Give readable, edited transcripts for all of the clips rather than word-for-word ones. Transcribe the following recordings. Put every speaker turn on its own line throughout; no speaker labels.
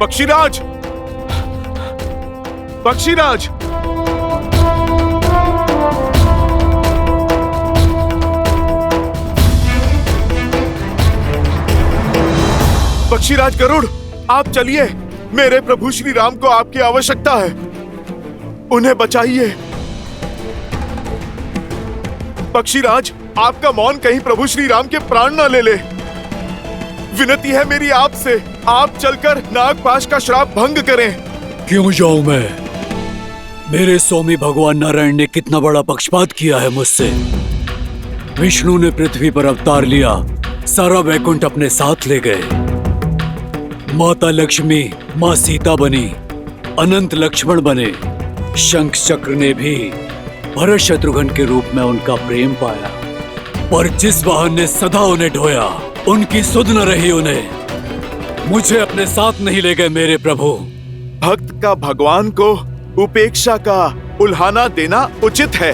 पक्षीराज, पक्षीराज, पक्षीराज गरुड़, आप चलिए। मेरे प्रभु श्री राम को आपकी आवश्यकता है, उन्हें बचाइए। पक्षीराज, आपका मौन कहीं प्रभु श्री राम के प्राण न ले ले। विनती है मेरी आपसे, आप चलकर नागपाश का श्राप भंग करें।
क्यों जाऊं मैं? मेरे स्वामी भगवान नारायण ने कितना बड़ा पक्षपात किया है मुझसे। विष्णु ने पृथ्वी पर अवतार लिया, सारा वैकुंठ अपने साथ ले गए। माता लक्ष्मी माँ सीता बनी, अनंत लक्ष्मण बने। शंख चक्र ने भी भरत शत्रुघ्न के रूप में उनका प्रेम पाया, पर जिस वाहन ने सदा उन्हें ढोया, उनकी सुध न रही उन्हें। मुझे अपने साथ नहीं ले गए मेरे प्रभु।
भक्त का भगवान को उपेक्षा का उल्हाना देना उचित है।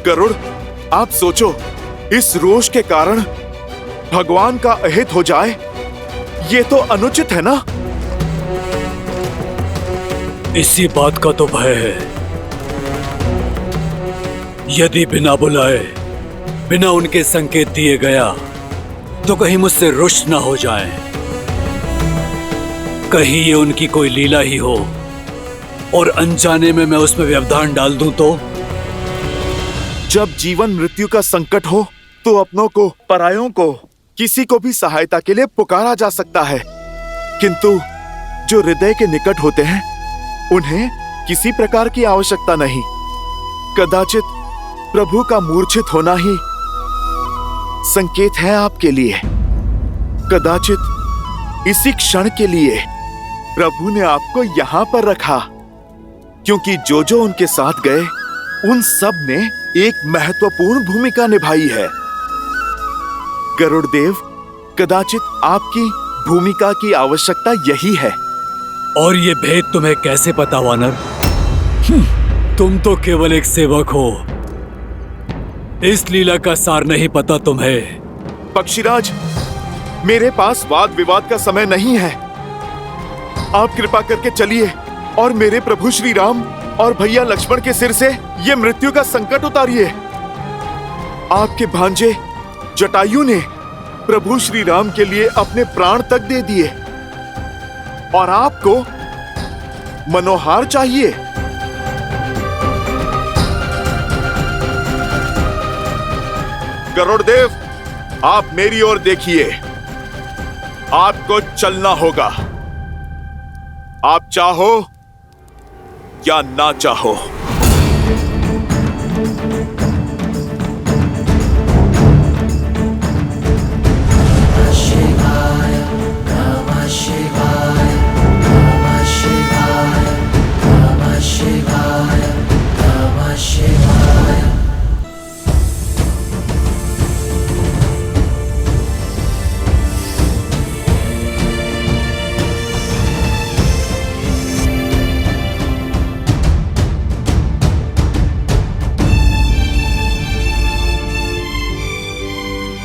गरुड़, आप सोचो, इस रोष के कारण भगवान का अहित हो जाए, ये तो अनुचित है ना?
इसी बात का तो भय है। यदि बिना बुलाए, बिना उनके संकेत दिए गया, तो कहीं मुझसे रुष्ट न हो जाए। कहीं ये उनकी कोई लीला ही हो और अनजाने में मैं उसमें व्यवधान डाल दूं तो?
जब जीवन मृत्यु का संकट हो तो अपनों को, परायों को, किसी को भी सहायता के लिए पुकारा जा सकता है, किंतु जो हृदय के निकट होते हैं उन्हें किसी प्रकार की आवश्यकता नहीं। कदाचित प्रभु का मूर्छित होना ही संकेत है आपके लिए। कदाचित इसी क्षण के लिए प्रभु ने आपको यहां पर रखा, क्योंकि जो जो उनके साथ गए उन सब ने एक महत्वपूर्ण भूमिका निभाई है। गरुड़ देव, कदाचित आपकी भूमिका की आवश्यकता यही है।
और ये भेद तुम्हें कैसे पता वानर? तुम तो केवल एक सेवक हो, इस लीला का सार नहीं पता तुम्हें।
पक्षीराज, मेरे पास वाद विवाद का समय नहीं है। आप कृपा करके चलिए और मेरे प्रभु श्री राम और भैया लक्ष्मण के सिर से ये मृत्यु का संकट उतारिए। आपके भांजे जटायु ने प्रभु श्री राम के लिए अपने प्राण तक दे दिए, और आपको मनोहार चाहिए। गरुड़ देव, आप मेरी ओर देखिए, आपको चलना होगा। आप चाहो या ना चाहो।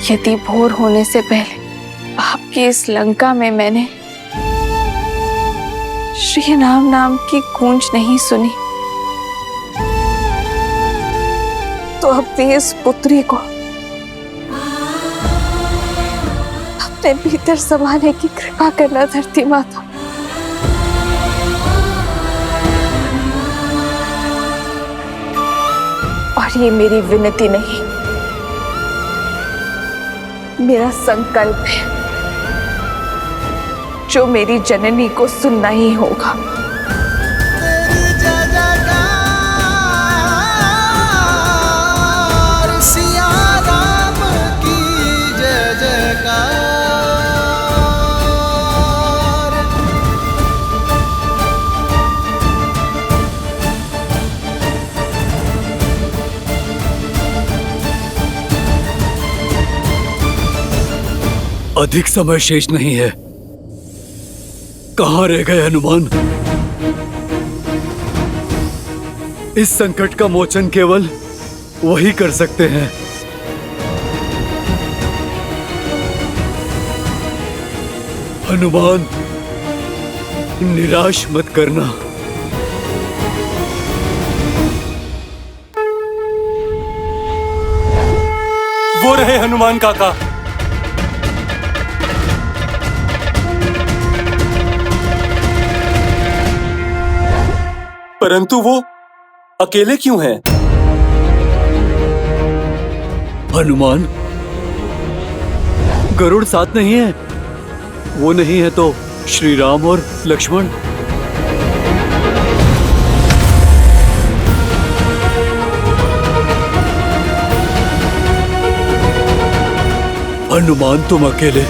यदि भोर होने से पहले आपकी इस लंका में मैंने श्री राम नाम की गूंज नहीं सुनी, तो अपनी इस पुत्री को अपने भीतर समाने की कृपा करना धरती माता। और ये मेरी विनती नहीं, मेरा संकल्प है, जो मेरी जननी को सुनना ही होगा।
अधिक समय शेष नहीं है। कहां रह गए हनुमान? इस संकट का मोचन केवल वही कर सकते हैं। हनुमान, निराश मत करना।
वो रहे हनुमान काका। परंतु वो अकेले क्यों हैं?
हनुमान, गरुड़ साथ नहीं है। वो नहीं है तो श्री राम और लक्ष्मण। हनुमान, तुम अकेले।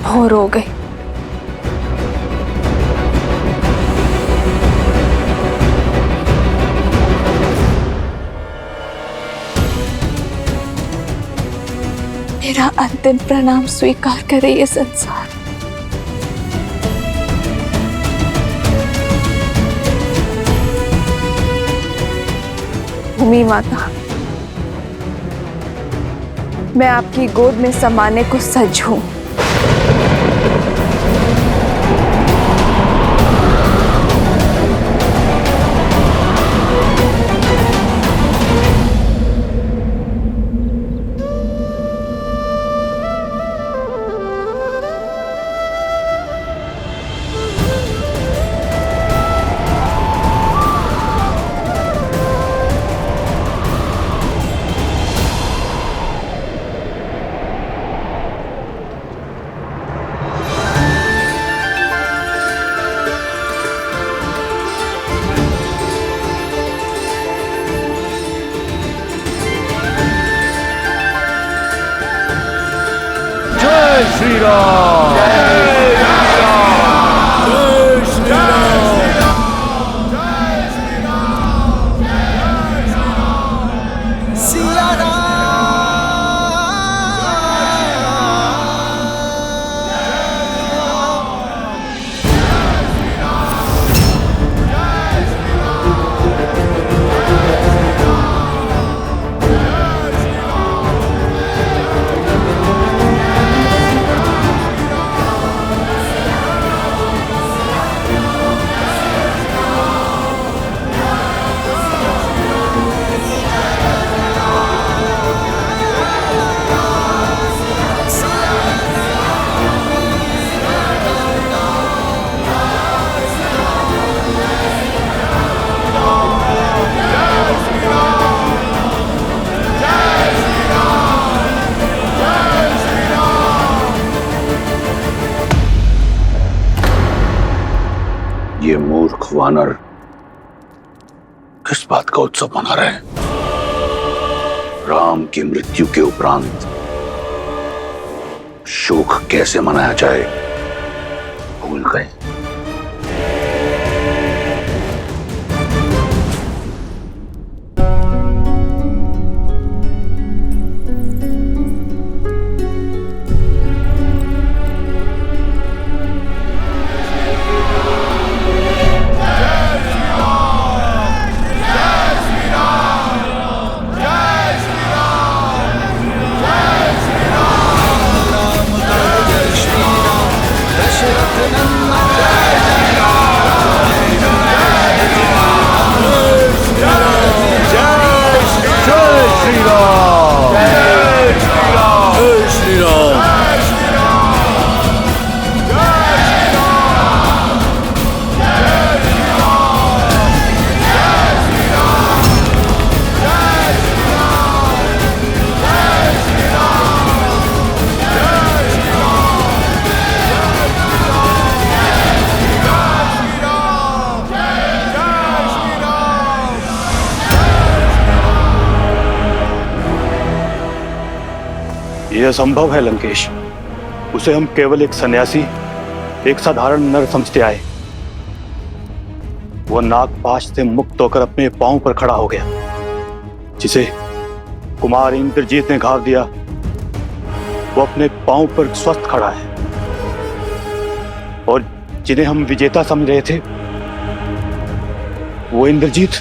भोर हो गई। मेरा अंतिम प्रणाम स्वीकार करे ये संसार। भूमि माता, मैं आपकी गोद में समाने को सज्ज हूं।
श्री राम।
मूर्ख वानर किस बात का उत्सव मना रहे हैं? राम की मृत्यु के उपरांत शोक कैसे मनाया जाए भूल गए।
यह असंभव है लंकेश। उसे हम केवल एक सन्यासी, एक साधारण नर समझते आए। वह नागपाश से मुक्त होकर अपने पांव पर खड़ा हो गया। जिसे कुमार इंद्रजीत ने घाव दिया, वो अपने पांव पर स्वस्थ खड़ा है। और जिन्हें हम विजेता समझ रहे थे, वो इंद्रजीत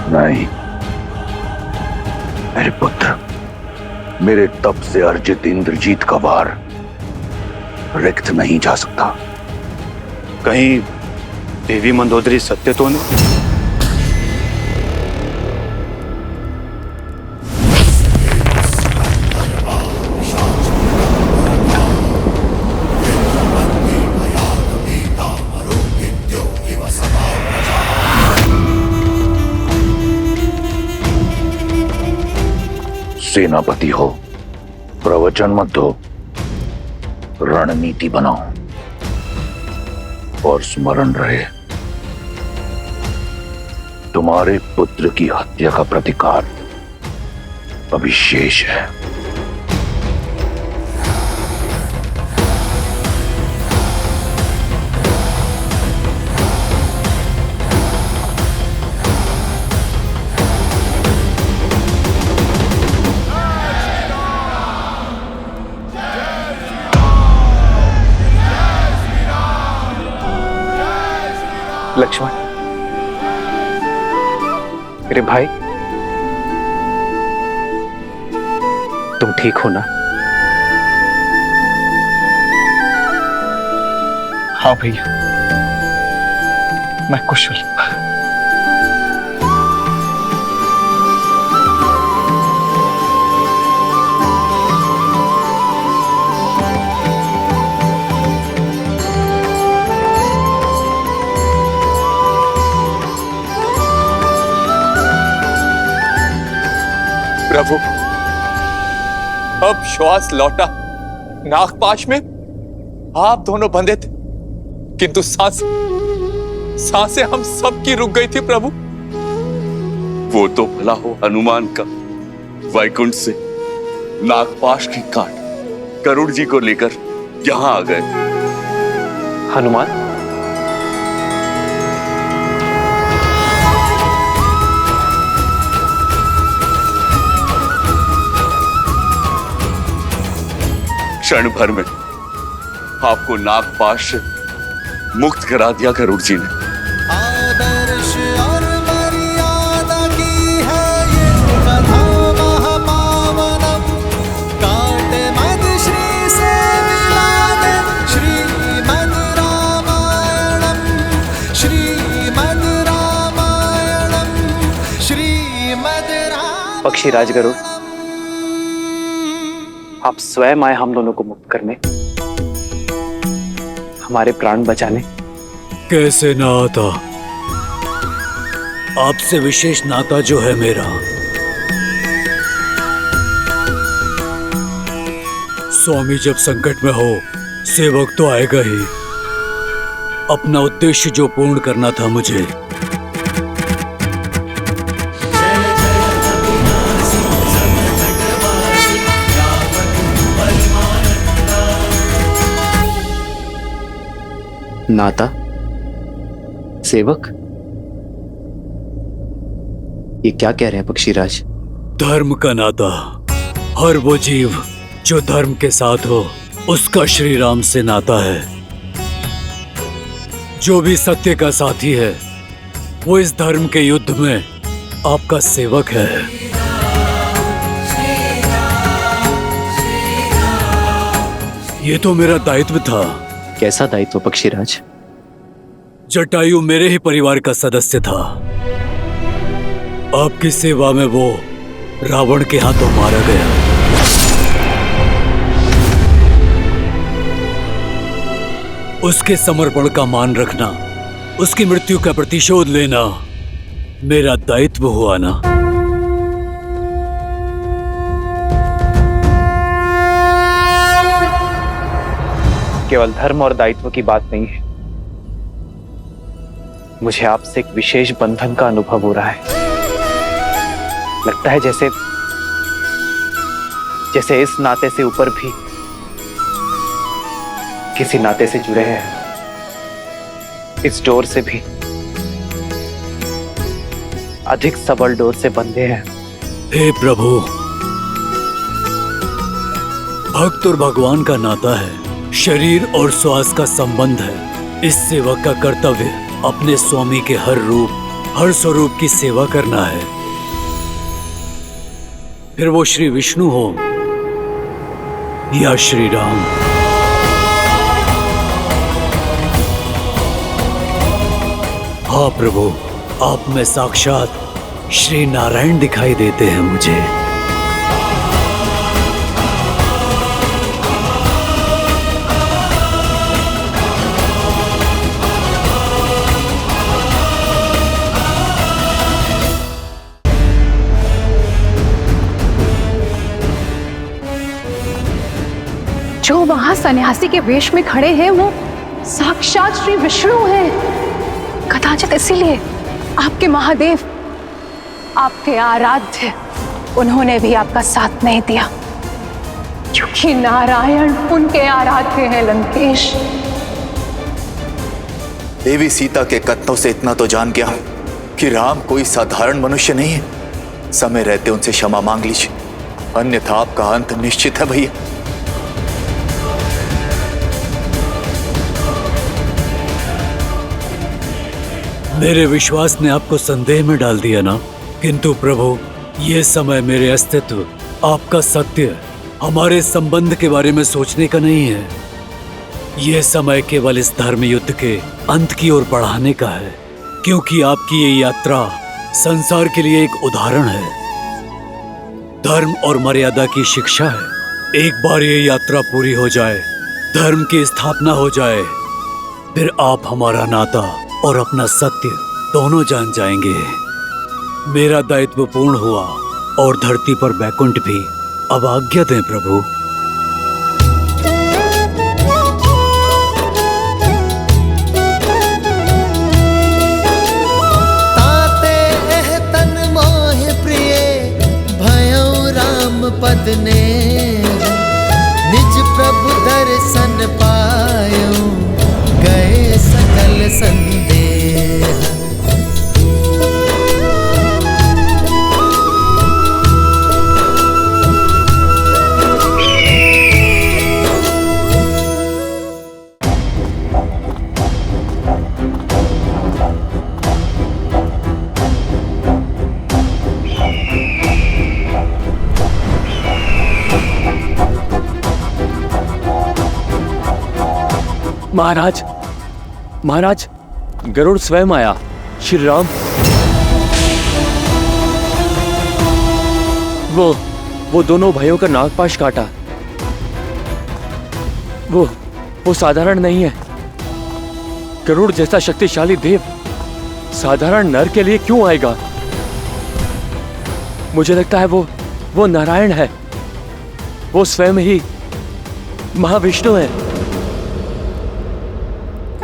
नहीं मेरे पुत्र, मेरे तप से अर्जित इंद्रजीत का वार रिक्त नहीं जा सकता।
कहीं देवी मंदोदरी सत्य तो नहीं?
सेनापति हो, प्रवचन मत दो, रणनीति बनाओ। और स्मरण रहे, तुम्हारे पुत्र की हत्या का प्रतिकार अभी शेष है।
लक्ष्मण, मेरे भाई, तुम ठीक हो ना? हाँ भैया, मैं कुशल।
प्रभु, अब श्वास लौटा। नागपाश में आप दोनों बंधे थे, किंतु सांसें हम सबकी रुक गई थी प्रभु।
वो तो भला हो हनुमान का वैकुंठ से नागपाश की काट करुण जी को लेकर यहां आ गए।
हनुमान,
क्षण भर में आपको नागपाश से मुक्त करा दिया करुण जी ने।
आदर्श और मर्यादा की है ये कथा महापावनम। काटे मद श्री से मिलादे श्रीमद् रामायणम, श्रीमद् रामायणम, श्रीमद् रामायणम।
पक्षी राजगरुड़, आप स्वयं आए हम दोनों को मुक्त करने, हमारे प्राण बचाने।
कैसे ना आता? आपसे विशेष नाता जो है मेरा, स्वामी जब संकट में हो, सेवक तो आएगा ही। अपना उद्देश्य जो पूर्ण करना था मुझे,
नाता, सेवक, ये क्या कह रहे हैं पक्षीराज?
धर्म का नाता। हर वो जीव जो धर्म के साथ हो, उसका श्री राम से नाता है। जो भी सत्य का साथी है, वो इस धर्म के युद्ध में आपका सेवक है। ये तो मेरा दायित्व था।
कैसा दायित्व पक्षीराज?
जटायु मेरे ही परिवार का सदस्य था। आपकी सेवा में वो रावण के हाथों मारा गया। उसके समर्पण का मान रखना, उसकी मृत्यु का प्रतिशोध लेना मेरा दायित्व हुआ ना।
केवल धर्म और दायित्व की बात नहीं है, मुझे आपसे एक विशेष बंधन का अनुभव हो रहा है। लगता है जैसे इस नाते से ऊपर भी किसी नाते से जुड़े हैं, इस डोर से भी अधिक सबल डोर से बंधे हैं।
हे प्रभु, भक्त और भगवान का नाता है, शरीर और श्वास का संबंध है। इस सेवक का कर्तव्य अपने स्वामी के हर रूप, हर स्वरूप की सेवा करना है। फिर वो श्री विष्णु हो या श्री राम। हाँ प्रभु, आप में साक्षात श्री नारायण दिखाई देते हैं मुझे।
जो वहां सन्यासी के वेश में खड़े हैं वो साक्षात श्री विष्णु हैं। कदाचित इसीलिए आपके महादेव, आपके आराध्य, उन्होंने भी आपका साथ नहीं दिया, क्योंकि नारायण उनके आराध्य हैं लंकेश।
देवी सीता के कथनों से इतना तो जान गया हूं कि राम कोई साधारण मनुष्य नहीं है। समय रहते उनसे क्षमा मांग लीजिए, अन्यथा आपका अंत निश्चित है भैया।
मेरे विश्वास ने आपको संदेह में डाल दिया ना, किंतु प्रभु, ये समय मेरे अस्तित्व, आपका सत्य, हमारे संबंध के बारे में सोचने का नहीं है। ये समय केवल इस धर्म युद्ध के अंत की ओर बढ़ाने का है, क्योंकि आपकी ये यात्रा संसार के लिए एक उदाहरण है, धर्म और मर्यादा की शिक्षा है। एक बार ये यात्रा पूरी हो जाए, धर्म की स्थापना हो जाए, फिर आप हमारा नाता और अपना सत्य दोनों जान जाएंगे। मेरा दायित्व पूर्ण हुआ और धरती पर बैकुंठ भी। अब आज्ञा दें प्रभु।
ताते एह तन मोह प्रिय भयो राम पद ने, निज प्रभु दर्शन पायो गए सकल संदेह।
महाराज, महाराज, गरुड़ स्वयं आया। श्री राम। वो दोनों भाइयों का नागपाश काटा। वो साधारण नहीं है। गरुड़ जैसा शक्तिशाली देव साधारण नर के लिए क्यों आएगा? मुझे लगता है वो नारायण है। वो स्वयं ही महाविष्णु हैं।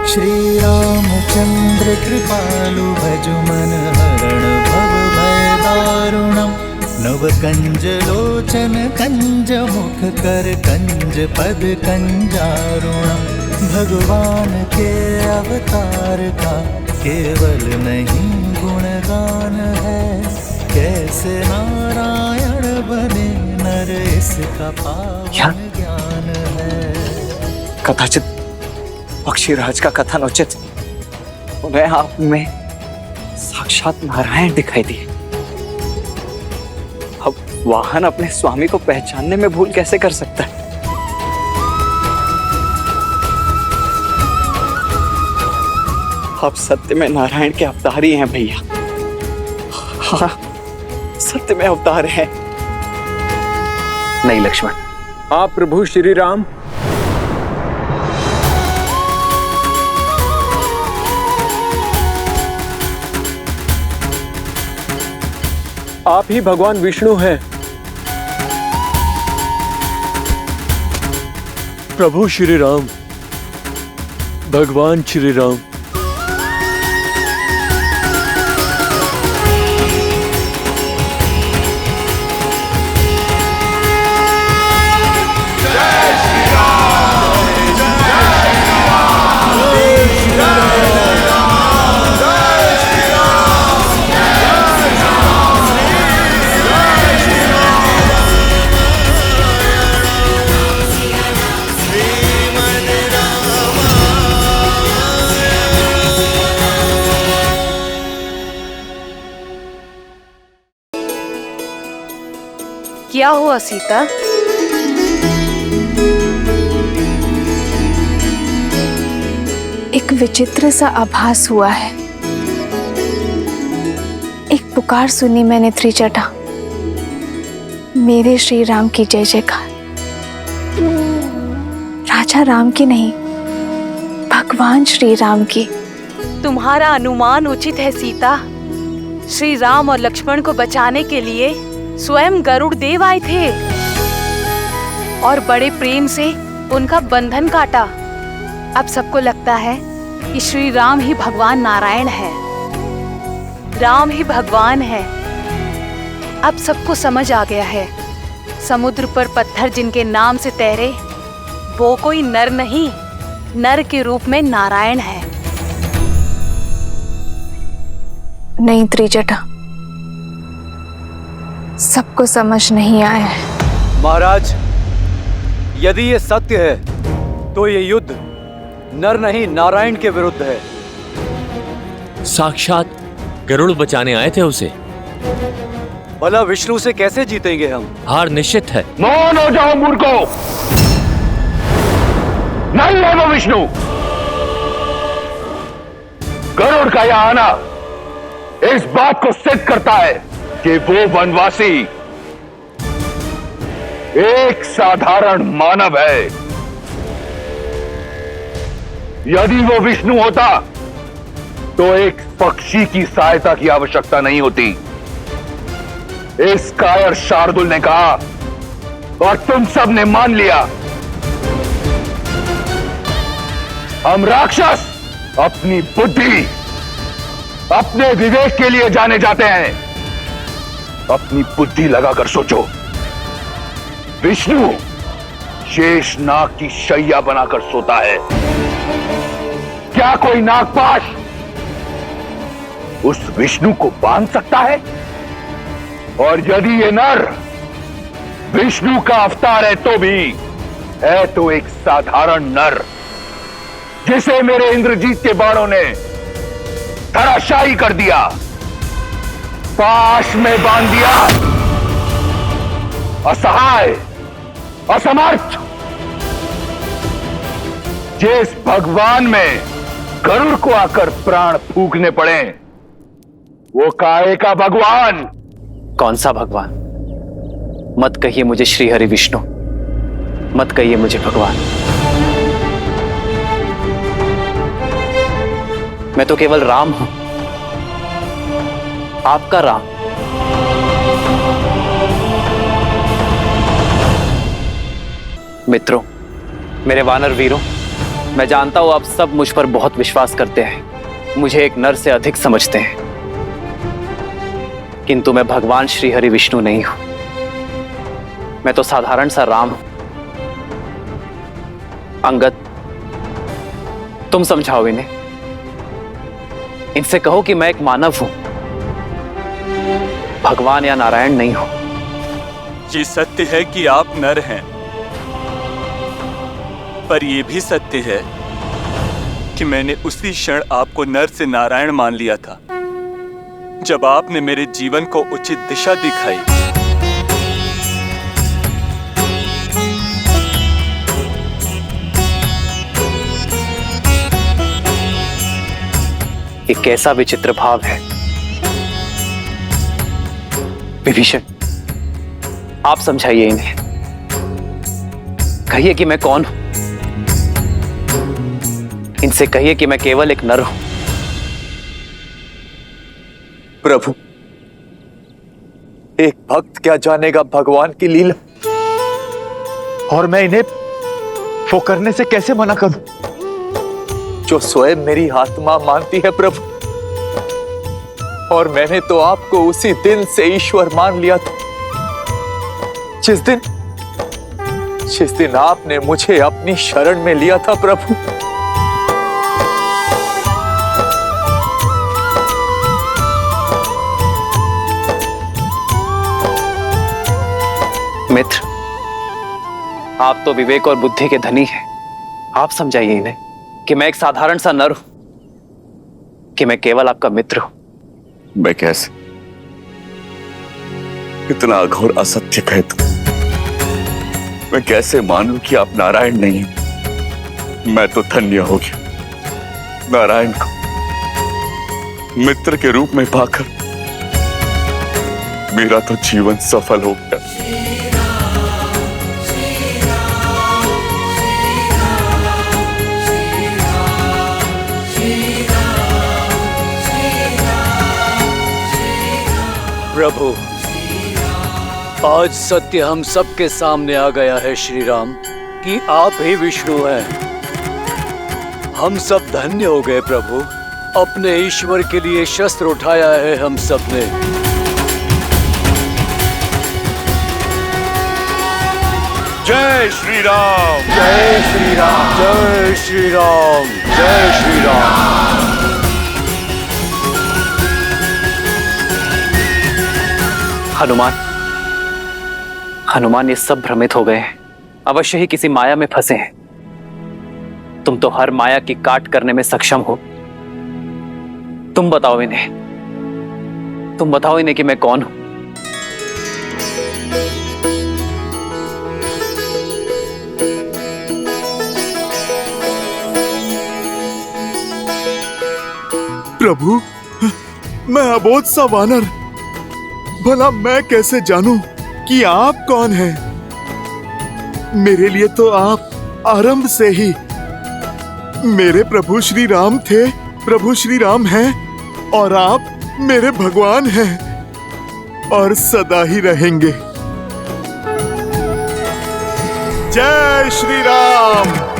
श्री रामचंद्र कृपालु भजु मन हरण भव भय दारुणम। नव कंज लोचन कंज मुख कर कंज पद कंजारुणम। भगवान के अवतार का केवल नहीं गुणगान है। कैसे नारायण बने नर इसका पावन ज्ञान है।
कदाचित पक्षीराज का कथन उचित, उन्हें आप में साक्षात नारायण दिखाई दिए। अब वाहन अपने स्वामी को पहचानने में भूल कैसे कर सकता है। आप सत्य में नारायण के अवतार ही हैं भैया। हाँ, सत्य में अवतार है। नहीं लक्ष्मण,
आप प्रभु श्री राम आप ही भगवान विष्णु हैं। प्रभु श्री राम, भगवान श्री राम।
क्या हुआ सीता? एक विचित्र सा आभास हुआ है। एक पुकार सुनी मैंने त्रिजटा, मेरे श्री राम की जय जयकार। राजा राम की नहीं, भगवान श्री राम की।
तुम्हारा अनुमान उचित है सीता। श्री राम और लक्ष्मण को बचाने के लिए स्वयं गरुड़ देव आए थे और बड़े प्रेम से उनका बंधन काटा। अब सबको लगता है कि श्री राम ही भगवान नारायण है, राम ही भगवान है। अब सबको समझ आ गया है, समुद्र पर पत्थर जिनके नाम से तैरे वो कोई नर नहीं, नर के रूप में नारायण है।
नहीं त्रिजटा, सबको समझ नहीं आया है।
महाराज, यदि ये सत्य है तो ये युद्ध नर नहीं नारायण के विरुद्ध है।
साक्षात गरुड़ बचाने आए थे उसे।
भला विष्णु से कैसे जीतेंगे हम?
हार निश्चित है।
मौन हो जाओ मूर्खों, नहीं है वो विष्णु। गरुड़ का यहां आना इस बात को सिद्ध करता है कि वो वनवासी एक साधारण मानव है। यदि वो विष्णु होता तो एक पक्षी की सहायता की आवश्यकता नहीं होती। इस कायर शार्दुल ने कहा और तुम सब ने मान लिया। हम राक्षस अपनी बुद्धि, अपने विवेक के लिए जाने जाते हैं। अपनी बुद्धि लगाकर सोचो, विष्णु शेष नाग की शैया बनाकर सोता है। क्या कोई नागपाश उस विष्णु को बांध सकता है? और यदि ये नर विष्णु का अवतार है तो भी है तो एक साधारण नर, जिसे मेरे इंद्रजीत के बाणों ने धराशायी कर दिया, पाश में बांध दिया। असहाय, असमर्थ, जिस भगवान में गरुड़ को आकर प्राण फूकने पड़े, वो काहे का भगवान?
कौन सा भगवान? मत कहिए मुझे श्री हरि विष्णु, मत कहिए मुझे भगवान। मैं तो केवल राम हूं, आपका राम। मित्रों,
मेरे वानर वीरों, मैं जानता हूं आप सब मुझ पर बहुत विश्वास करते हैं, मुझे एक नर से अधिक समझते हैं, किंतु मैं भगवान श्री हरि विष्णु नहीं हूं। मैं तो साधारण सा राम हूं। अंगद, तुम समझाओ इन्हें, इनसे कहो कि मैं एक मानव हूं, भगवान या नारायण नहीं हूं।
ये सत्य है कि आप नर हैं, पर यह भी सत्य है कि मैंने उसी क्षण आपको नर से नारायण मान लिया था जब आपने मेरे जीवन को उचित दिशा दिखाई।
ये कैसा विचित्र भाव है। विभीषण, आप समझाइए इन्हें, कहिए कि मैं कौन हूं, इनसे कहिए कि मैं केवल एक नर हूं।
प्रभु, एक भक्त क्या जानेगा भगवान की लीला, और मैं इन्हें वो करने से कैसे मना करूं जो स्वयं मेरी आत्मा मानती है प्रभु। और मैंने तो आपको उसी दिन से ईश्वर मान लिया था जिस दिन आपने मुझे अपनी शरण में लिया था प्रभु।
मित्र, आप तो विवेक और बुद्धि के धनी हैं, आप समझाइए इन्हें कि मैं एक साधारण सा नर हूं, कि मैं केवल आपका मित्र हूं।
मैं कैसे इतना अघोर असत्य कहे तुम? मैं कैसे मानूं कि आप नारायण नहीं हैं? मैं तो धन्य हो गया, नारायण को मित्र के रूप में पाकर मेरा तो जीवन सफल हो गया।
प्रभु, आज सत्य हम सबके सामने आ गया है श्री राम, कि आप ही विष्णु हैं। हम सब धन्य हो गए प्रभु, अपने ईश्वर के लिए शस्त्र उठाया है हम सब ने।
जय श्री राम,
जय श्री राम, जय श्री राम, जय श्री राम।
हनुमान ये सब भ्रमित हो गए हैं, अवश्य ही किसी माया में फंसे हैं। तुम तो हर माया की काट करने में सक्षम हो। तुम बताओ इन्हें कि मैं कौन हूं।
प्रभु, मैं अबोध सा वानर, भला मैं कैसे जानूं कि आप कौन हैं? मेरे लिए तो आप आरंभ से ही मेरे प्रभु श्री राम थे, प्रभु श्री राम हैं, और आप मेरे भगवान हैं और सदा ही रहेंगे। जय श्री राम।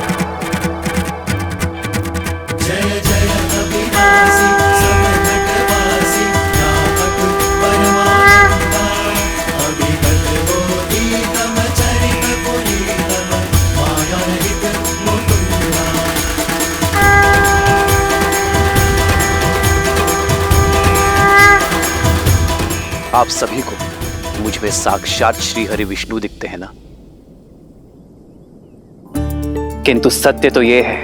आप सभी को मुझ में साक्षात श्री हरि विष्णु दिखते हैं ना, किंतु सत्य तो यह है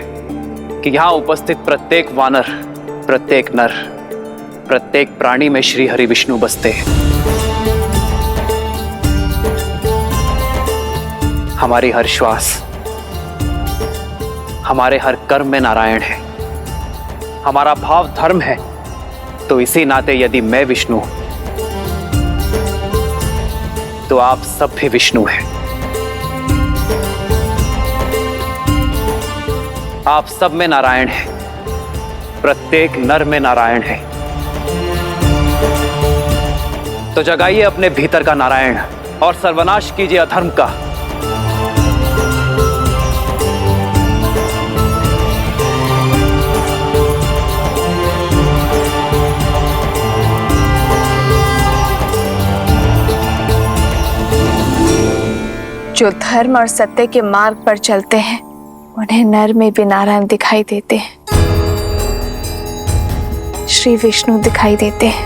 कि यहां उपस्थित प्रत्येक वानर, प्रत्येक नर, प्रत्येक प्राणी में श्री हरि विष्णु बसते हैं। हमारी हर श्वास, हमारे हर कर्म में नारायण है। हमारा भाव धर्म है, तो इसी नाते यदि मैं विष्णु हूं तो आप सब भी विष्णु हैं। आप सब में नारायण है, प्रत्येक नर में नारायण है। तो जगाइए अपने भीतर का नारायण और सर्वनाश कीजिए अधर्म का।
जो धर्म और सत्य के मार्ग पर चलते हैं उन्हें नर में भी नारायण दिखाई देते हैं, श्री विष्णु दिखाई देते हैं।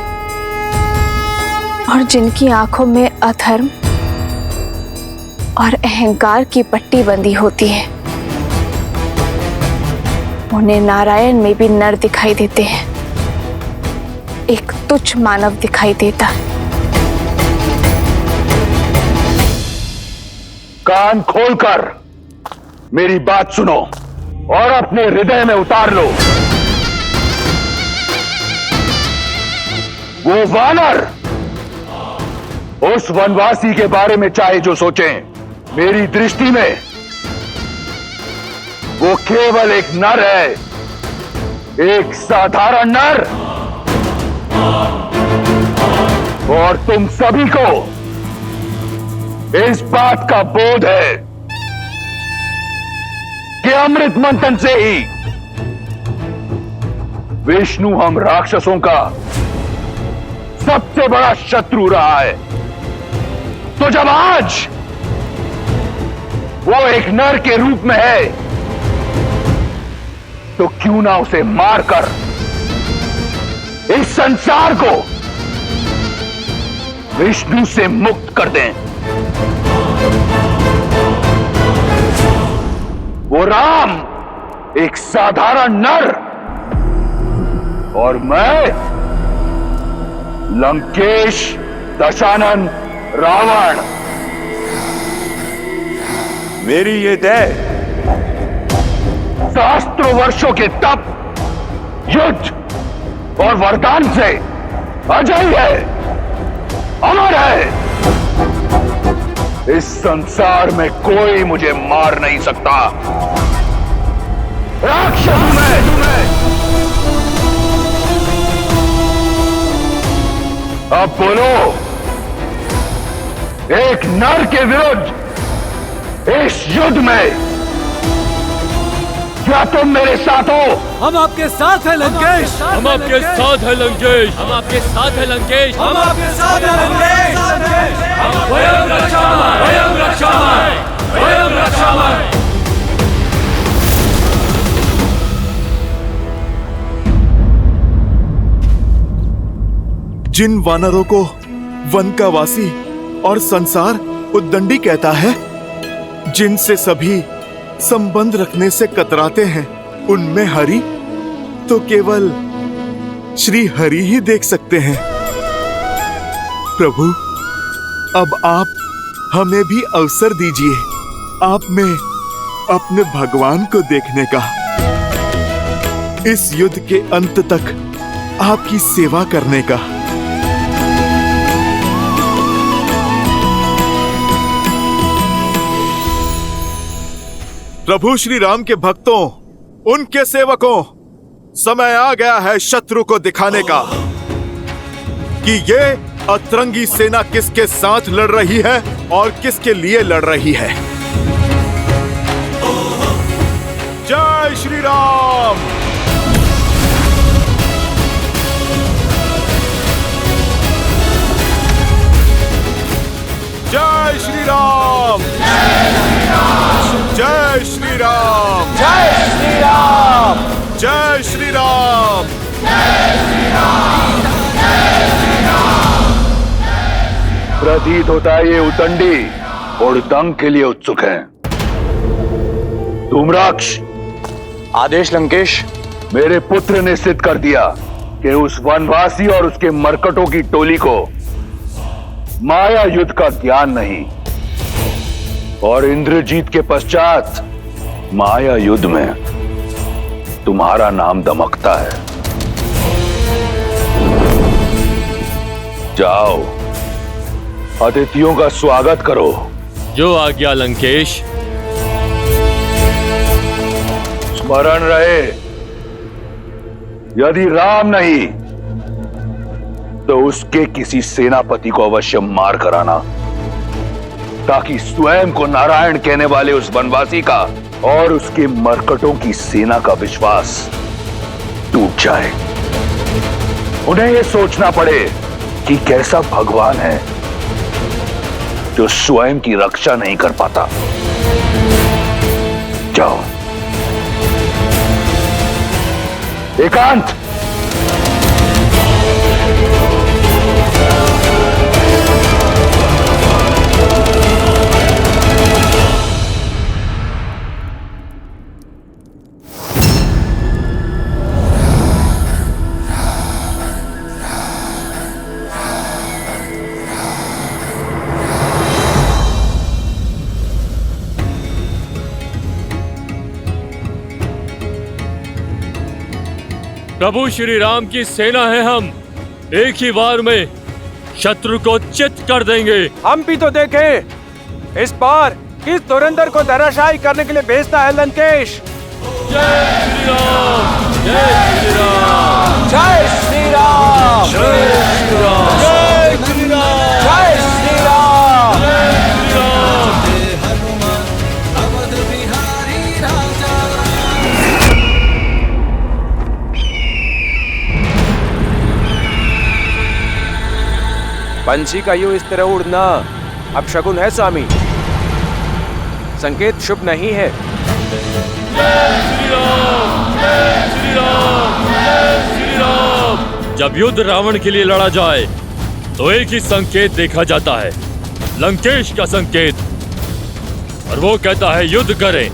और जिनकी आंखों में अधर्म और अहंकार की पट्टी बंधी होती है उन्हें नारायण में भी नर दिखाई देते हैं, एक तुच्छ मानव दिखाई देता है।
कान खोलकर मेरी बात सुनो और अपने हृदय में उतार लो। वो वानर उस वनवासी के बारे में चाहे जो सोचें, मेरी दृष्टि में वो केवल एक नर है, एक साधारण नर। और तुम सभी को इस बात का बोध है कि अमृत मंथन से ही विष्णु हम राक्षसों का सबसे बड़ा शत्रु रहा है। तो जब आज वो एक नर के रूप में है तो क्यों ना उसे मारकर इस संसार को विष्णु से मुक्त कर दें। वो राम एक साधारण नर और मैं लंकेश दशानन रावण।
मेरी ये देह
सहस्त्रों वर्षों के तप, युद्ध और वरदान से अजय है, अमर है। इस संसार में कोई मुझे मार नहीं सकता। राक्षस मैं। अब बोलो, एक नर के विरुद्ध इस युद्ध में क्या तुम मेरे साथ हो?
हम आपके साथ हैं लंकेश।
हम आपके साथ हैं लंकेश। हम आपके साथ हैं लंकेश।
हम आपके साथ हैं लंकेश।
स्वयं रक्षामय, स्वयं रक्षामय, स्वयं रक्षामय।
जिन वानरों को वन का वासी और संसार उद्दंडी कहता है, जिनसे सभी संबंध रखने से कतराते हैं, उनमें हरि तो केवल श्री हरि ही देख सकते हैं। प्रभु, अब आप हमें भी अवसर दीजिए आप में अपने भगवान को देखने का, इस युद्ध के अंत तक आपकी सेवा करने का। प्रभु श्री राम के भक्तों, उनके सेवकों, समय आ गया है शत्रु को दिखाने का कि ये अतरंगी सेना किसके साथ लड़ रही है और किसके लिए लड़ रही है। जय श्री राम। जय श्री राम। जय श्री राम।
जय श्री राम।
जय श्री राम।
प्रतीत होता है ये उतंडी और दंग के लिए उत्सुक हैं। धूम्राक्ष,
आदेश लंकेश।
मेरे पुत्र ने सिद्ध कर दिया कि उस वनवासी और उसके मरकटों की टोली को माया युद्ध का ज्ञान नहीं, और इंद्रजीत के पश्चात माया युद्ध में तुम्हारा नाम दमकता है। जाओ, अतिथियों का स्वागत करो।
जो आज्ञा लंकेश।
स्मरण रहे, यदि राम नहीं तो उसके किसी सेनापति को अवश्य मार कराना, ताकि स्वयं को नारायण कहने वाले उस वनवासी का और उसके मरकटों की सेना का विश्वास टूट जाए। उन्हें यह सोचना पड़े कि कैसा भगवान है जो स्वयं की रक्षा नहीं कर पाता। जाओ। एकांत।
प्रभु श्री राम की सेना है, हम एक ही बार में शत्रु को चित कर देंगे।
हम भी तो देखें इस बार किस धुरंधर को धराशायी करने के लिए भेजता है लंकेश।
जय श्री राम, जय श्री राम,
जय श्री राम,
जय श्री राम,
जय श्री राम, जय श्री राम,
जय श्री राम।
पंछी का यूं इस तरह उड़ना अब शगुन है स्वामी, संकेत शुभ नहीं है।
जय श्री राम, जय श्री राम, जय श्री राम। जब युद्ध रावण के लिए लड़ा जाए तो एक ही संकेत देखा जाता है, लंकेश का संकेत, और वो कहता है युद्ध करें,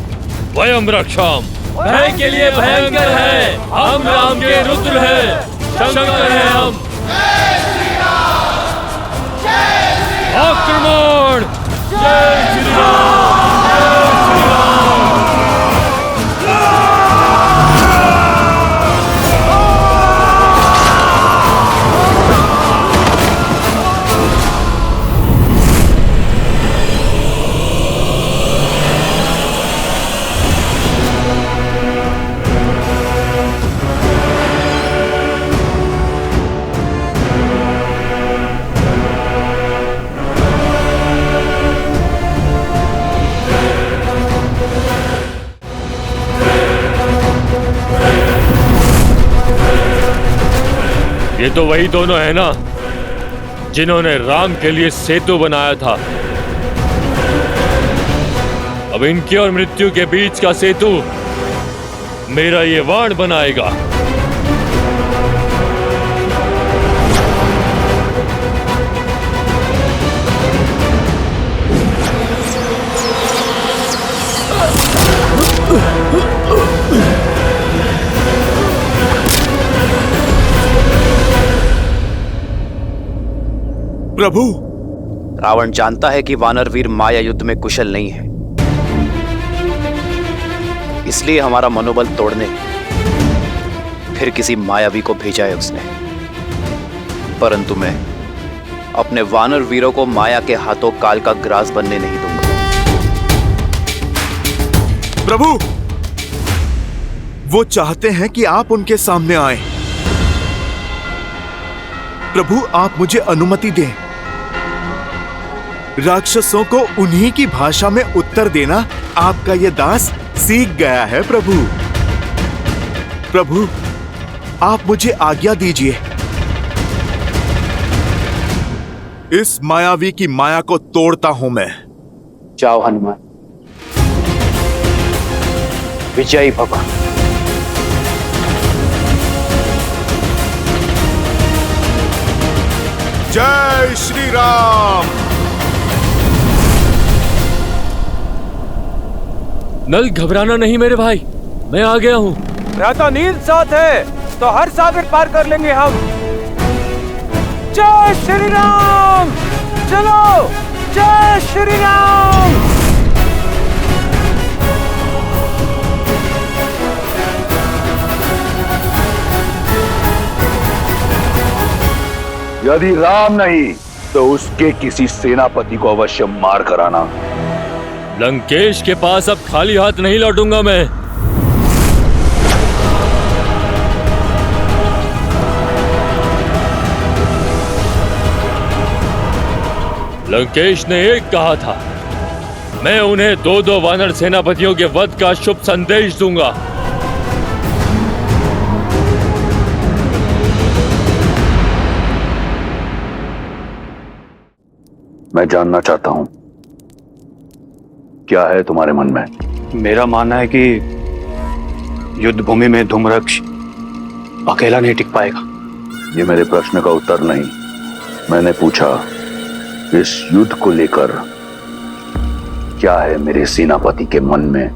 वयम रक्षाम। भय के लिए भयंकर है, हम राम के रुद्र हैं, शंकर हैं हम। आक्रमण! जय श्री राम, जय श्री राम। ये तो वही दोनों है ना जिन्होंने राम के लिए सेतु बनाया था। अब इनकी और मृत्यु के बीच का सेतु मेरा ये वाण बनाएगा।
प्रभु,
रावण जानता है कि वानर वीर माया युद्ध में कुशल नहीं है, इसलिए हमारा मनोबल तोड़ने फिर किसी मायावी को भेजा है उसने। परंतु मैं अपने वानर वीरों को माया के हाथों काल का ग्रास बनने नहीं दूंगा।
प्रभु, वो चाहते हैं कि आप उनके सामने आए। प्रभु, आप मुझे अनुमति दें। राक्षसों को उन्हीं की भाषा में उत्तर देना आपका ये दास सीख गया है। प्रभु, प्रभु, आप मुझे आज्ञा दीजिए। इस मायावी की माया को तोड़ता हूं मैं।
जाओ हनुमान, विजयी भव।
जय श्री राम।
नल, घबराना नहीं मेरे भाई, मैं आ गया हूँ।
रहता नील साथ है तो हर सागर पार कर लेंगे हम। जय श्री राम, चलो, जय श्री राम।
यदि राम नहीं तो उसके किसी सेनापति को अवश्य मार कर आना।
लंकेश के पास अब खाली हाथ नहीं लौटूंगा मैं। लंकेश ने एक कहा था, मैं उन्हें 2-2 वानर सेनापतियों के वध का शुभ संदेश दूंगा।
मैं जानना चाहता हूं क्या है तुम्हारे मन में।
मेरा मानना है कि युद्ध भूमि में धूम्रक्ष अकेला नहीं टिक पाएगा।
ये मेरे प्रश्न का उत्तर नहीं। मैंने पूछा इस युद्ध को लेकर क्या है मेरे सेनापति के मन में।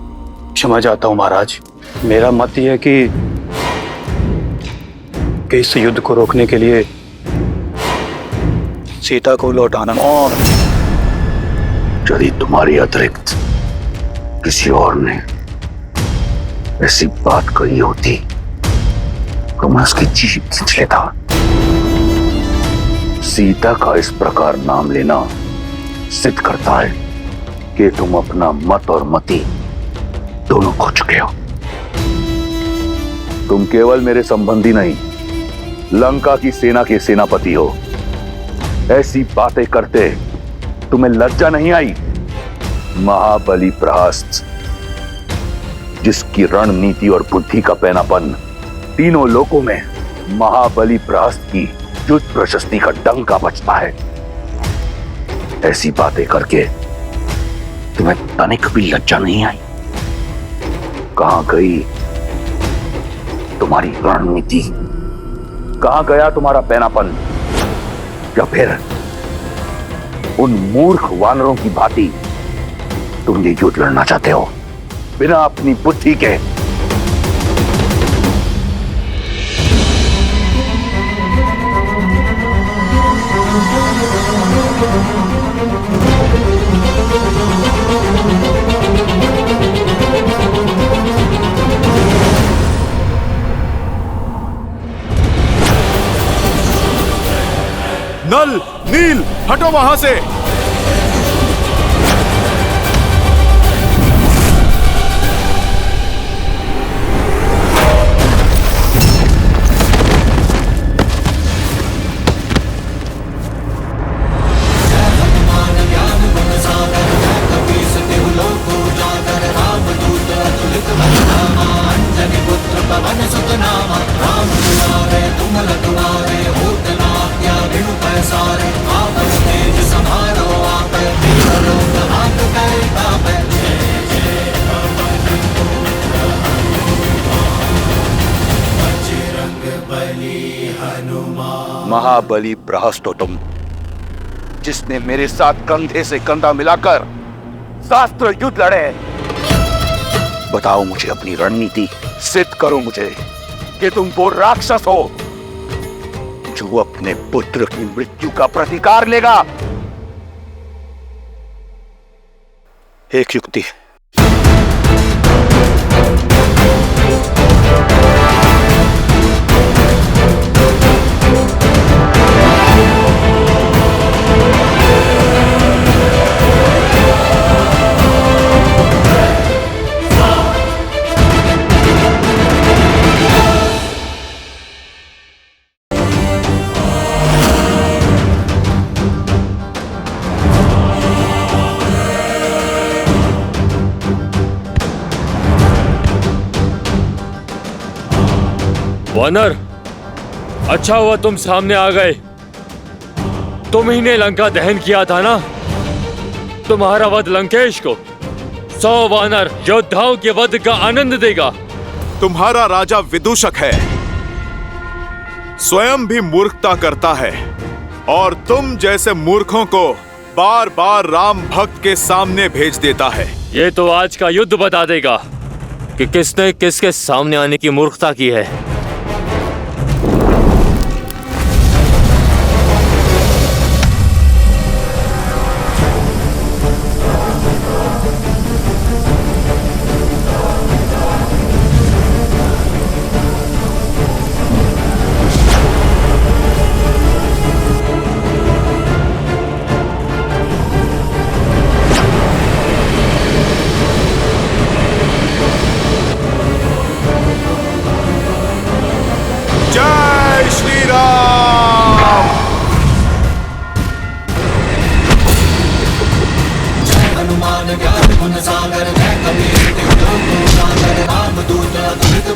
क्षमा चाहता हूं महाराज, मेरा मत यह है कि इस युद्ध को रोकने के लिए सीता को लौटाना।
और यदि तुम्हारी अतिरिक्त किसी और ने ऐसी बात कही होती तो मैं उसकी जीभ खींच लेता। सीता का इस प्रकार नाम लेना सिद्ध करता है कि तुम अपना मत और मति दोनों खो चुके हो। तुम केवल मेरे संबंधी नहीं, लंका की सेना के सेनापति हो। ऐसी बातें करते तुम्हें लज्जा नहीं आई? महाबली प्रहस्त, जिसकी रणनीति और बुद्धि का पैनापन तीनों लोकों में महाबली प्रहस्त की युद्ध प्रशस्ति का डंका बजता है, ऐसी बातें करके तुम्हें तनिक भी लज्जा नहीं आई? कहां गई तुम्हारी रणनीति? कहां गया तुम्हारा पैनापन? या फिर उन मूर्ख वानरों की भांति तुम ये युद्ध लड़ना चाहते हो बिना अपनी बुद्धि के?
नल, नील, हटो वहां से।
महाबली प्रहस्त हो तुम, जिसने मेरे साथ कंधे से कंधा मिलाकर शास्त्र युद्ध लड़े। बताओ मुझे अपनी रणनीति, सिद्ध करो मुझे कि तुम वो राक्षस हो जो अपने पुत्र की मृत्यु का प्रतिकार लेगा।
एक युक्ति।
वानर, अच्छा हुआ तुम सामने आ गए। तुम ही ने लंका दहन किया था ना? तुम्हारा वध लंकेश को 100 वानर योद्धाओं के वध का आनंद देगा।
तुम्हारा राजा विदूषक है, स्वयं भी मूर्खता करता है और तुम जैसे मूर्खों को बार बार राम भक्त के सामने भेज देता है।
ये तो आज का युद्ध बता देगा कि किसने किसके सामने आने की मूर्खता की है।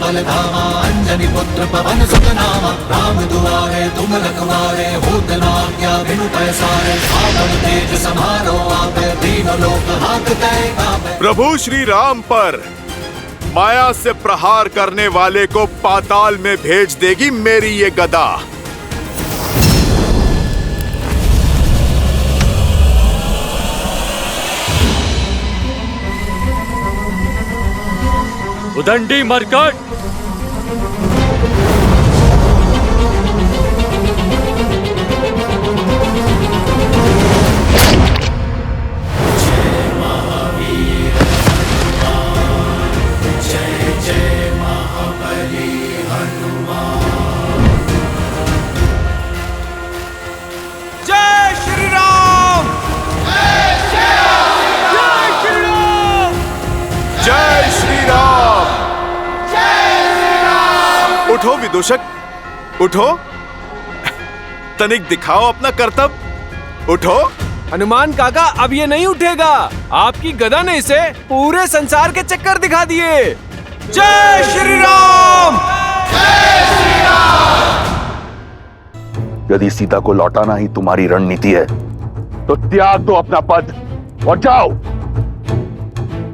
बल धामा, अंजनी पुत्र पवन सुत नामा। राम दुआरे तुम रखवारे, होत न आज्ञा बिनु पैसारे। आपन तेज समारो आपे, तीनों लोक हांकते कांपे।
प्रभु श्री राम पर माया से प्रहार करने वाले को पाताल में भेज देगी मेरी ये गदा।
उदंडी मरकट,
उठो विदूषक, उठो, तनिक दिखाओ अपना करतब, उठो।
हनुमान काका अब ये नहीं उठेगा। आपकी गदा ने इसे पूरे संसार के चक्कर दिखा दिए। जय श्री राम।
यदि सीता को लौटाना ही तुम्हारी रणनीति है तो त्याग दो अपना पद और जाओ,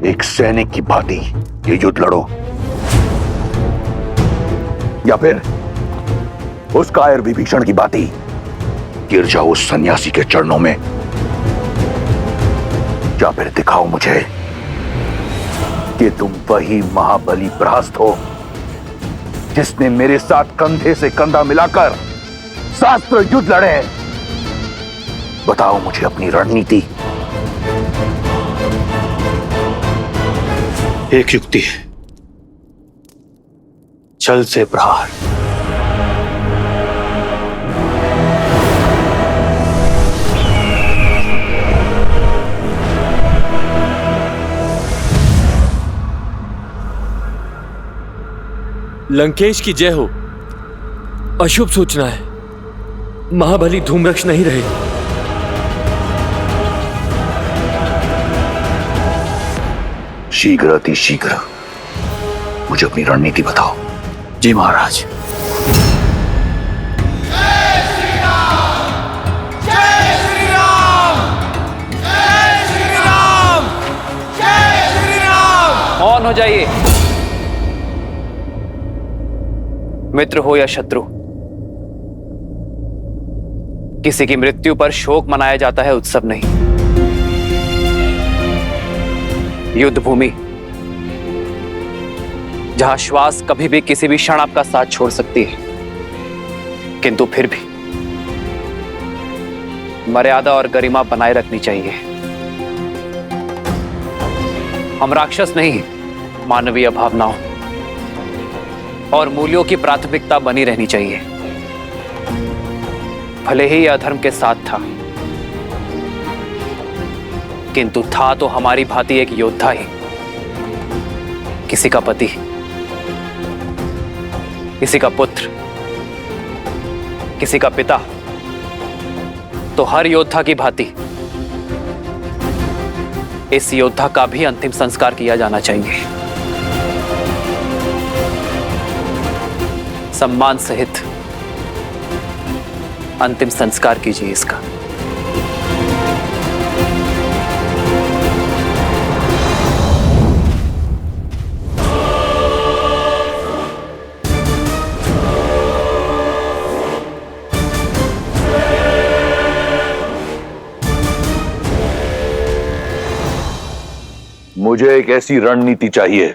एक सैनिक की भांति ये युद्ध लड़ो, या फिर उस कायर विभीषण की भांति गिर जाओ उस सन्यासी के चरणों में, या फिर दिखाओ मुझे कि तुम वही महाबली प्रहस्त हो जिसने मेरे साथ कंधे से कंधा मिलाकर शास्त्र युद्ध लड़े। बताओ मुझे अपनी रणनीति।
एक युक्ति है, छल से प्रहार।
लंकेश की जय हो। अशुभ सूचना है, महाबली धूम्रक्ष नहीं रहे।
शीघ्र अति शीघ्र मुझे अपनी रणनीति बताओ।
जी महाराज।
जय श्री राम, जय श्री राम, जय श्री राम, जय श्री राम।
मौन हो जाइए। मित्र हो या शत्रु, किसी की मृत्यु पर शोक मनाया जाता है, उत्सव नहीं। युद्ध भूमि जहां श्वास कभी भी किसी भी क्षण आपका साथ छोड़ सकती है, किंतु फिर भी मर्यादा और गरिमा बनाए रखनी चाहिए। हम राक्षस नहीं, मानवीय भावनाओं और मूल्यों की प्राथमिकता बनी रहनी चाहिए। भले ही यह अधर्म के साथ था, किंतु था तो हमारी भांति एक योद्धा ही, किसी का पति, किसी का पुत्र, किसी का पिता। तो हर योद्धा की भांति इस योद्धा का भी अंतिम संस्कार किया जाना चाहिए। सम्मान सहित अंतिम संस्कार कीजिए इसका।
मुझे एक ऐसी रणनीति चाहिए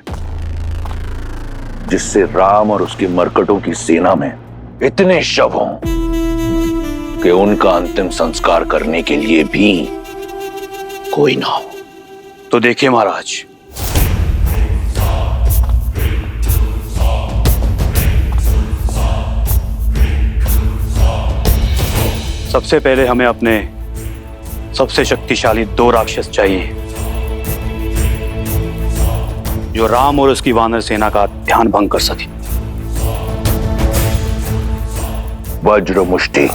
जिससे राम और उसके मरकटों की सेना में इतने शव हों कि उनका अंतिम संस्कार करने के लिए भी कोई ना हो।
तो देखिए महाराज, सबसे पहले हमें अपने सबसे शक्तिशाली 2 राक्षस चाहिए जो राम और उसकी वानर सेना का ध्यान भंग कर सके।
वज्र मुष्टि,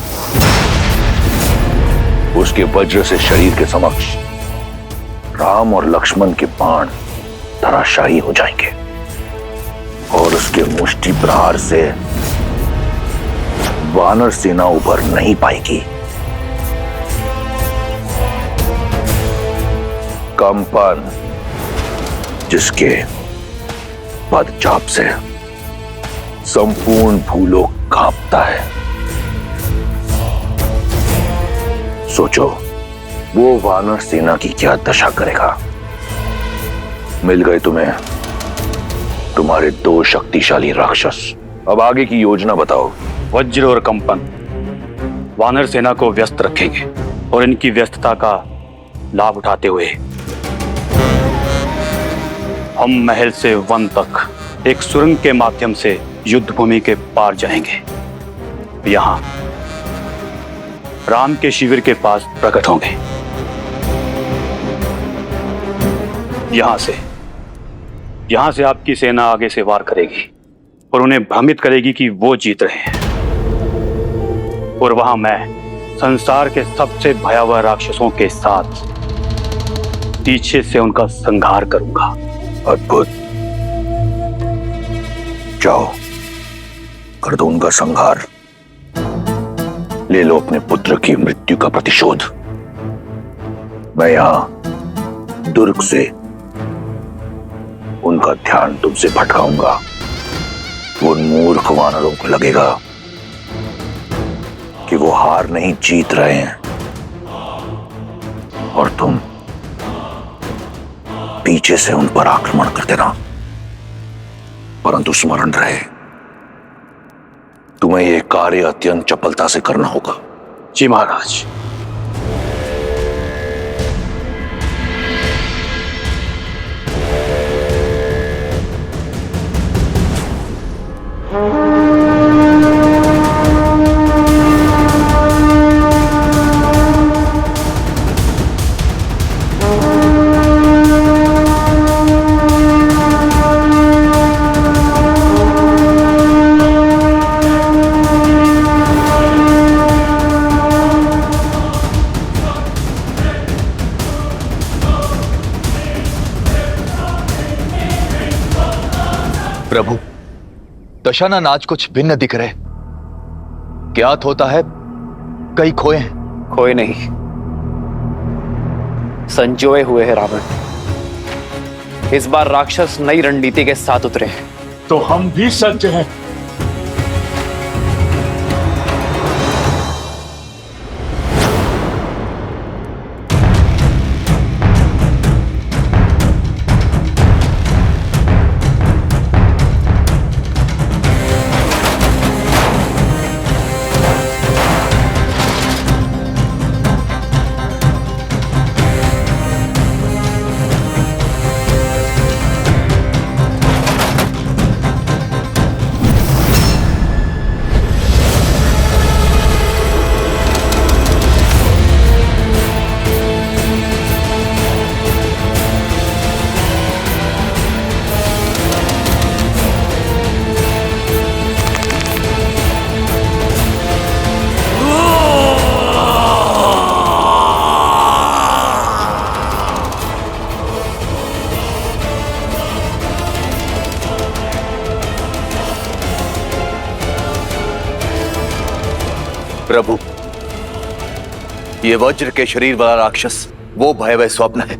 उसके वज्र से शरीर के समक्ष राम और लक्ष्मण के बाण धराशायी हो जाएंगे। और उसके मुष्टि प्रहार से वानर सेना उभर नहीं पाएगी। कंपन जिसके पदचाप से संपूर्ण भूलोक कांपता है। सोचो वो वानर सेना की क्या दशा करेगा। मिल गए तुम्हें तुम्हारे 2 शक्तिशाली राक्षस। अब आगे की योजना बताओ।
वज्र और कंपन वानर सेना को व्यस्त रखेंगे और इनकी व्यस्तता का लाभ उठाते हुए हम महल से वन तक एक सुरंग के माध्यम से युद्ध भूमि के पार जाएंगे। यहां राम के शिविर के पास प्रकट होंगे। यहां से आपकी सेना आगे से वार करेगी और उन्हें भ्रमित करेगी कि वो जीत रहे हैं। और वहां मैं संसार के सबसे भयावह राक्षसों के साथ पीछे से उनका संहार करूंगा।
अद्भुत, जाओ कर दो उनका संहार। ले लो अपने पुत्र की मृत्यु का प्रतिशोध। मैं यहां दुर्ग से उनका ध्यान तुमसे भटकाऊंगा। उन मूर्ख वानरों को लगेगा कि वो हार नहीं जीत रहे हैं और तुम पीछे से उन पर आक्रमण कर देना। परंतु स्मरण रहे, तुम्हें यह कार्य अत्यंत चपलता से करना होगा।
जी महाराज।
प्रभु, दशानन आज कुछ भिन्न दिख रहे। ज्ञात होता है कई खोए हैं।
खोए नहीं, संजोए हुए हैं रावण। इस बार राक्षस नई रणनीति के साथ उतरे हैं।
तो हम भी सज्ज हैं।
प्रभु, ये वज्र के शरीर वाला राक्षस वो भयावह स्वप्न है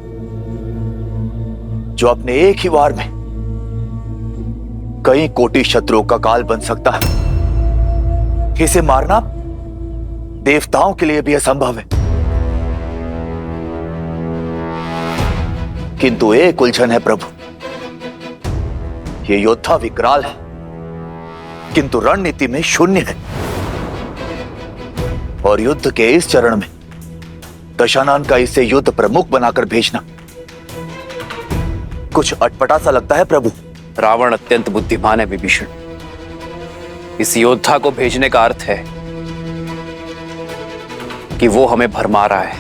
जो अपने एक ही वार में कई कोटि शत्रुओं का काल बन सकता है। इसे मारना देवताओं के लिए भी असंभव है। किंतु एक उलझन है प्रभु, ये योद्धा विकराल है किंतु रणनीति में शून्य है। और युद्ध के इस चरण में दशानन का इसे युद्ध प्रमुख बनाकर भेजना कुछ अटपटा सा लगता है प्रभु।
रावण अत्यंत बुद्धिमान है विभीषण। इस योद्धा को भेजने का अर्थ है कि वो हमें भरमा रहा है।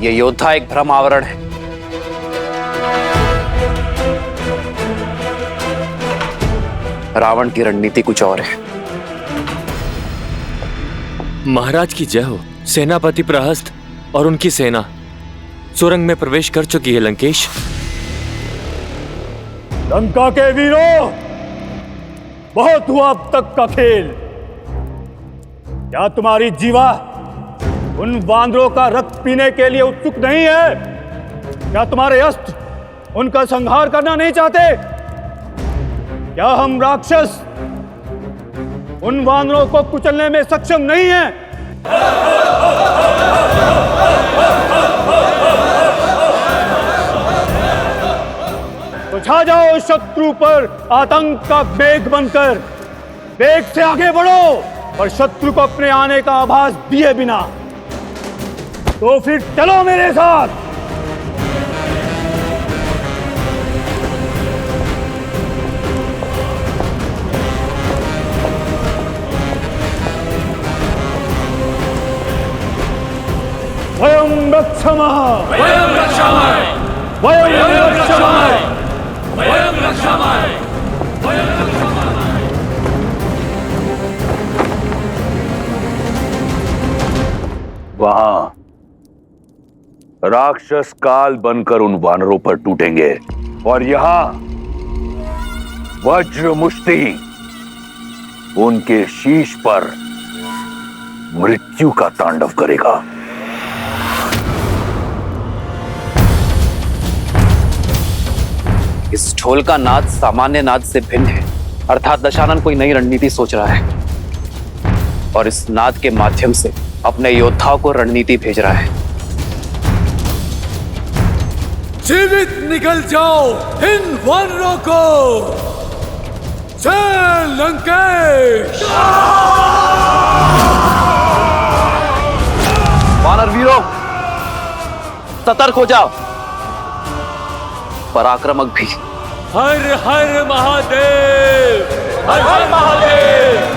यह योद्धा एक भ्रम आवरण है। रावण की रणनीति कुछ और है।
महाराज की जय हो। सेनापति प्रहस्त और उनकी सेना सुरंग में प्रवेश कर चुकी है लंकेश।
लंका के वीरों, बहुत हुआ अब तक का खेल। क्या तुम्हारी जीवा उन वानरों का रक्त पीने के लिए उत्सुक नहीं है? क्या तुम्हारे अस्त्र उनका संहार करना नहीं चाहते? क्या हम राक्षस उन वानरों को कुचलने में सक्षम नहीं हैं? तो छा जाओ शत्रु पर आतंक का मेघ बनकर, वेग से आगे बढ़ो और शत्रु को अपने आने का आभास दिए बिना। तो फिर चलो मेरे साथ। वयं रक्षामः,
वयं रक्षामः,
वयं रक्षामः,
वयं रक्षामः, वयं रक्षामः।
वहां राक्षस काल बनकर उन वानरों पर टूटेंगे और यहां वज्र मुष्टि उनके शीश पर मृत्यु का तांडव करेगा।
इस ढोल का नाद सामान्य नाद से भिन्न है, अर्थात दशानन कोई नई रणनीति सोच रहा है और इस नाद के माध्यम से अपने योद्धाओं को रणनीति भेज रहा है।
जीवित निकल जाओ इन वानरों को। जय लंकेश।
वानर वीरों, सतर्क हो जाओ। पराक्रमक भी।
हर हर महादेव, हर हर महादेव।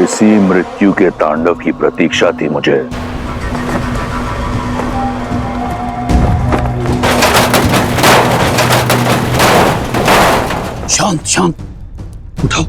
इसी मृत्यु के तांडव की प्रतीक्षा थी मुझे।
शांत शांत, उठाओ।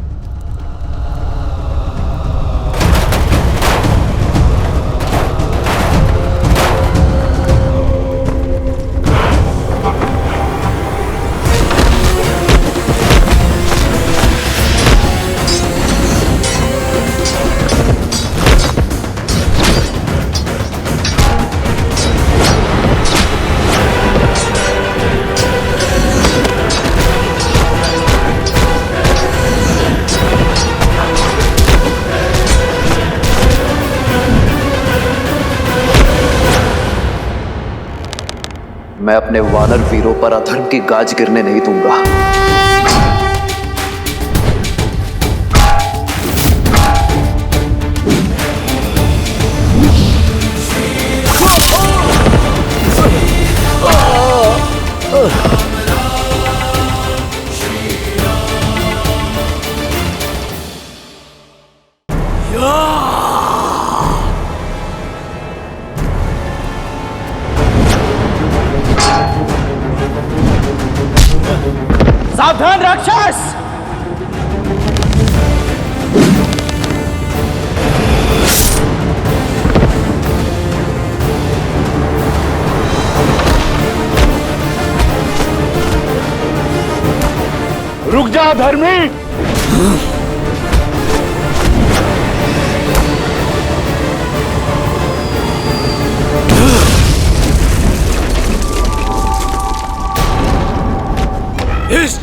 मैं अपने वानर वीरों पर अधर्म की गाज गिरने नहीं दूंगा।
सावधान राक्षस!
रुक जा धर्मी।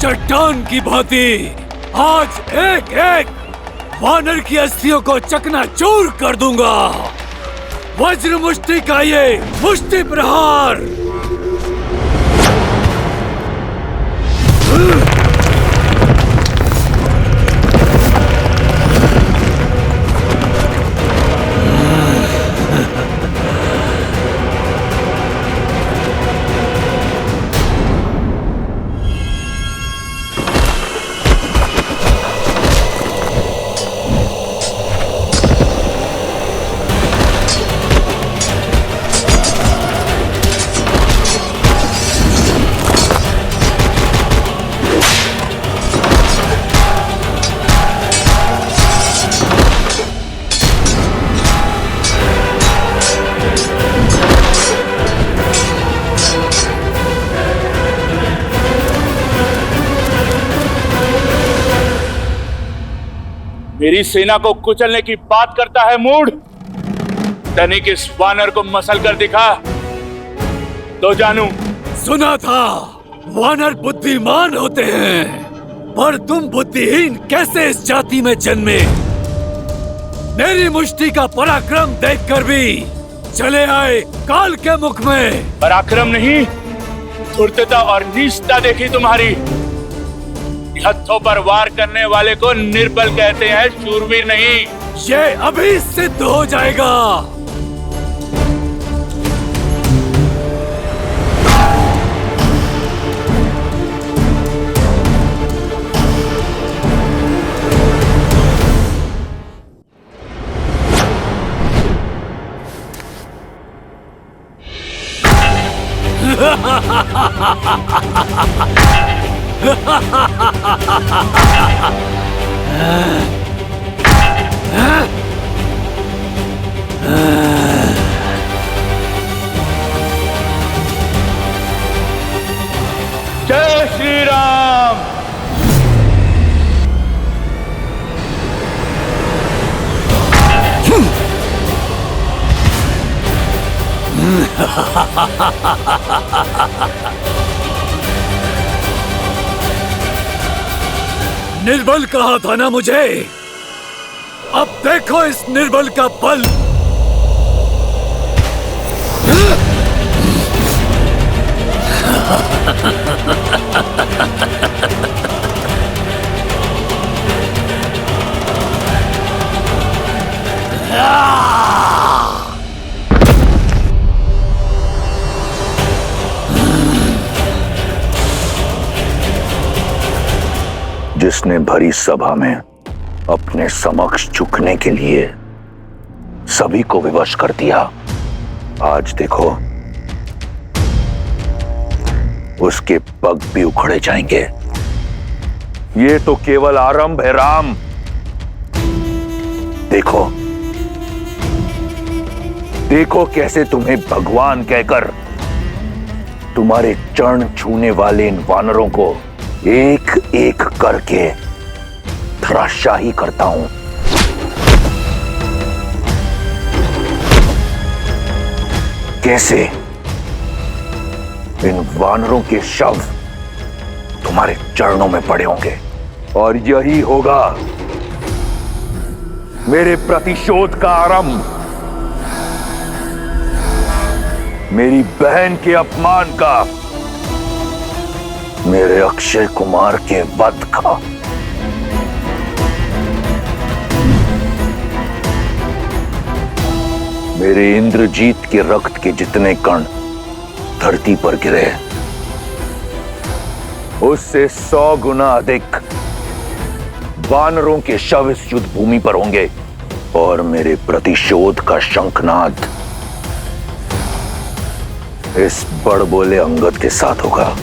चट्टान की भांति आज एक एक वानर की अस्थियों को चकनाचूर कर दूंगा। वज्र मुष्टि का ये मुष्टि प्रहार।
मेरी सेना को कुचलने की बात करता है मूढ़। तनिक इस वानर को मसल कर दिखा तो जानू।
सुना था वानर बुद्धिमान होते हैं, पर तुम बुद्धिहीन कैसे इस जाति में जन्मे? मेरी मुष्टि का पराक्रम देखकर भी चले आए काल के मुख में।
पराक्रम नहीं, धूर्तता और नीचता देखी तुम्हारी। हथों पर वार करने वाले को निर्बल कहते हैं, शूरवीर नहीं।
ये अभी सिद्ध हो जाएगा।
जय श्री राम।
निर्बल कहा था ना मुझे, अब देखो इस निर्बल का बल।
जिसने भरी सभा में अपने समक्ष झुकने के लिए सभी को विवश कर दिया, आज देखो उसके पग भी उखड़े जाएंगे। ये तो केवल आरंभ है राम। देखो देखो कैसे तुम्हें भगवान कहकर तुम्हारे चरण छूने वाले इन वानरों को एक एक करके धराशाही करता हूं। कैसे इन वानरों के शव तुम्हारे चरणों में पड़े होंगे, और यही होगा मेरे प्रतिशोध का आरंभ, मेरी बहन के अपमान का, मेरे अक्षय कुमार के वध का। मेरे इंद्रजीत के रक्त के जितने कण धरती पर गिरे, उससे 100 गुना अधिक वानरों के शव इस युद्ध भूमि पर होंगे, और मेरे प्रतिशोध का शंखनाद इस बड़बोले अंगद के साथ होगा।